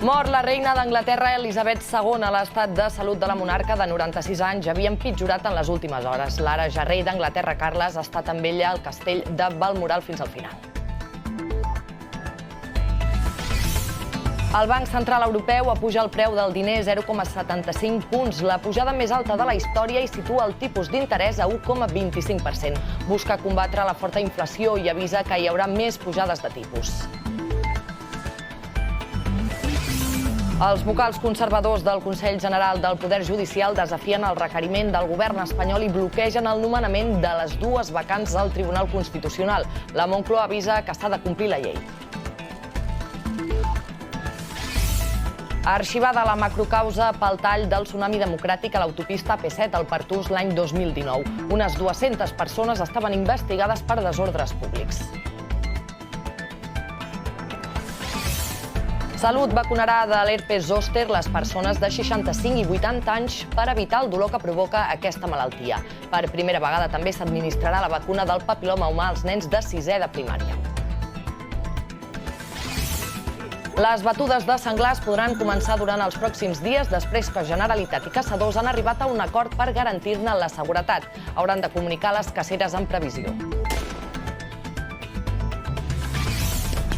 Mor la reina d'Anglaterra Elisabet II. L'estat de salut de la monarca de 96 anys havia empitjorat en les últimes hores. L'ara ja rei d'Anglaterra, Carles, ha estat amb ella al castell de Balmoral fins al final. El Banc Central Europeu apuja el preu del diner 0,75 punts, la pujada més alta de la història, i situa el tipus d'interès a 1,25%. Busca combatre la forta inflació i avisa que hi haurà més pujades de tipus. Els vocals conservadors del Consell General del Poder Judicial desafien el requeriment del govern espanyol i bloquegen el nomenament de les dues vacants al Tribunal Constitucional. La Moncloa avisa que s'ha de complir la llei. Arxivada la macrocausa pel tall del tsunami democràtic a l'autopista AP7 al Pertús l'any 2019. Unes 200 persones estaven investigades per desordres públics. Salut vacunarà de l'herpes zòster les persones de 65 i 80 anys per evitar el dolor que provoca aquesta malaltia. Per primera vegada també s'administrarà la vacuna del papil·loma humà als nens de 6è de primària. Les batudes de senglars podran començar durant els pròxims dies, després que Generalitat i caçadors han arribat a un acord per garantir-ne la seguretat. Hauran de comunicar les caceres en previsió.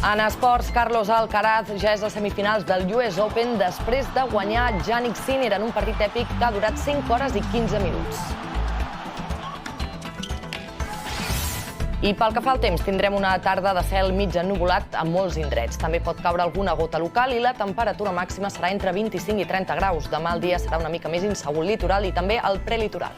En esports, Carlos Alcaraz ja és a semifinals del US Open després de guanyar Jannik Sinner en un partit èpic que ha durat 5 hores i 15 minuts. I pel que fa al temps, tindrem una tarda de cel mig ennuvolat a molts indrets. També pot caure alguna gota local i la temperatura màxima serà entre 25 i 30 graus. Demà el dia serà una mica més insegur al litoral i també al prelitoral.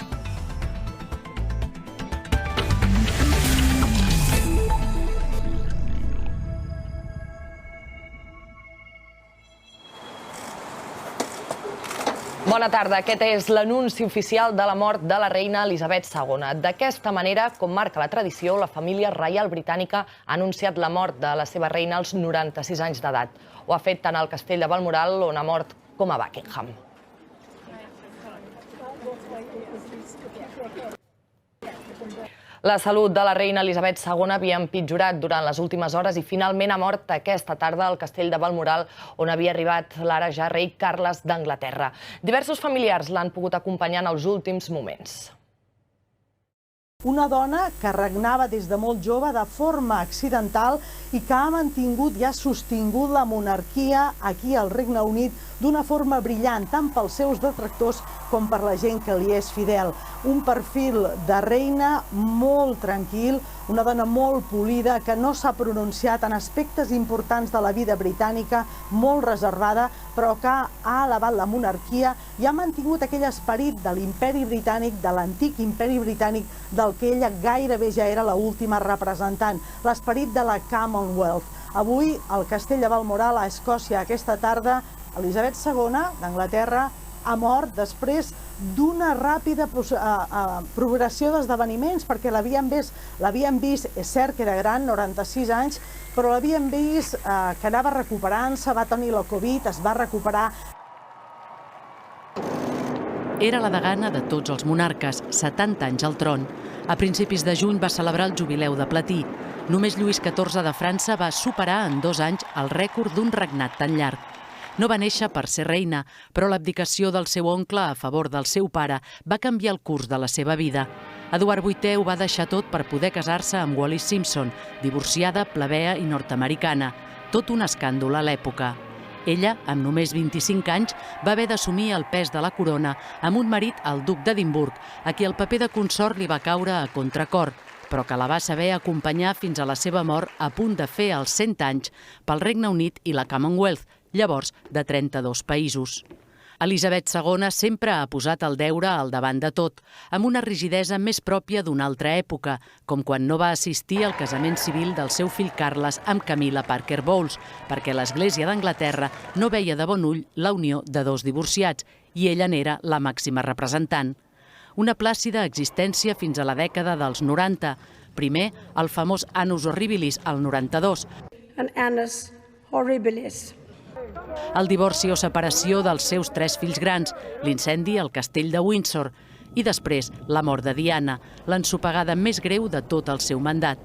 Bona tarda. Aquest és l'anunci oficial de la mort de la reina Elisabet II. D'aquesta manera, com marca la tradició, la família reial britànica ha anunciat la mort de la seva reina als 96 anys d'edat. Ho ha fet tant al castell de Balmoral, on ha mort, com a Buckingham. La salut de la reina Elisabet II havia empitjorat durant les últimes hores i finalment ha mort aquesta tarda al castell de Balmoral, on havia arribat l'ara ja rei Carles d'Anglaterra. Diversos familiars l'han pogut acompanyar en els últims moments. Una dona que regnava des de molt jove de forma accidental i que ha mantingut i ha sostingut la monarquia aquí al Regne Unit d'una forma brillant, tant pels seus detractors com per la gent que li és fidel. Un perfil de reina molt tranquil, una dona molt polida, que no s'ha pronunciat en aspectes importants de la vida britànica, molt reservada, però que ha elevat la monarquia i ha mantingut aquell esperit de l'imperi britànic, de l'antic imperi britànic, del que ella gairebé ja era l'última representant, l'esperit de la Commonwealth. Avui, al castell de Balmoral, a Escòcia, aquesta tarda, Elisabet II d'Anglaterra ha mort després d'una ràpida progressió d'esdeveniments, perquè l'havien vist, és cert que era gran, 96 anys, però l'havien vist que anava recuperant-se, va tenir la Covid, es va recuperar. Era la degana de tots els monarques, 70 anys al tron. A principis de juny va celebrar el jubileu de platí. Només Lluís XIV de França va superar en 2 anys el rècord d'un regnat tan llarg. No va néixer per ser reina, però l'abdicació del seu oncle a favor del seu pare va canviar el curs de la seva vida. Eduard VIII ho va deixar tot per poder casar-se amb Wallis Simpson, divorciada, plebea i nord-americana. Tot un escàndol a l'època. Ella, amb només 25 anys, va haver d'assumir el pes de la corona amb un marit, el duc d'Edimburg, a qui el paper de consort li va caure a contracor, però que la va saber acompanyar fins a la seva mort a punt de fer els 100 anys pel Regne Unit i la Commonwealth, llavors de 32 països. Elisabet II sempre ha posat el deure al davant de tot, amb una rigidesa més pròpia d'una altra època, com quan no va assistir al casament civil del seu fill Carles amb Camilla Parker Bowles, perquè l'Església d'Anglaterra no veia de bon ull la unió de 2 divorciats, i ella n'era la màxima representant. Una plàcida existència fins a la dècada dels 90. Primer, el famós Annus Horribilis, al 92. Annus Horribilis. El divorci o separació dels seus 3 fills grans, l'incendi al castell de Windsor i després la mort de Diana, l'ensopegada més greu de tot el seu mandat.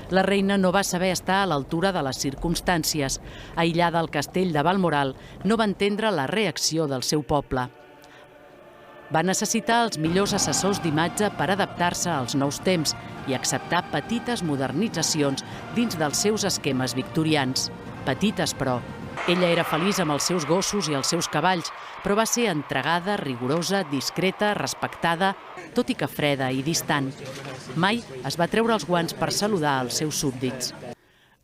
La reina no va saber estar a l'altura de les circumstàncies. Aïllada al castell de Balmoral, no va entendre la reacció del seu poble. Va necessitar els millors assessors d'imatge per adaptar-se als nous temps i acceptar petites modernitzacions dins dels seus esquemes victorians. Petites, però. Ella era feliç amb els seus gossos i els seus cavalls, però va ser entregada, rigorosa, discreta, respectada, tot i que freda i distant. Mai es va treure els guants per saludar els seus súbdits.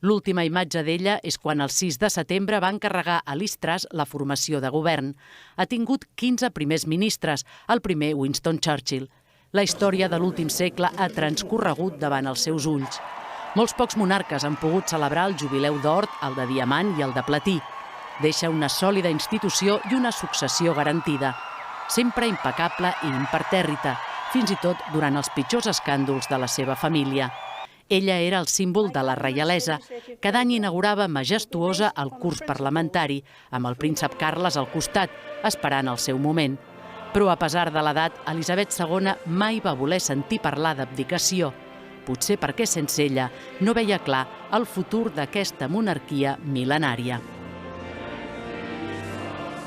L'última imatge d'ella és quan el 6 de setembre va encarregar a Liz Truss la formació de govern. Ha tingut 15 primers ministres, el primer Winston Churchill. La història de l'últim segle ha transcorregut davant els seus ulls. Molts pocs monarques han pogut celebrar el jubileu d'or, el de diamant i el de platí. Deixa una sòlida institució i una successió garantida. Sempre impecable i impertèrrita, fins i tot durant els pitjors escàndols de la seva família. Ella era el símbol de la reialesa. Cada any inaugurava majestuosa el curs parlamentari, amb el príncep Carles al costat, esperant el seu moment. Però a pesar de l'edat, Elisabet II mai va voler sentir parlar d'abdicació. Potser perquè sense ella no veia clar el futur d'aquesta monarquia mil·lenària.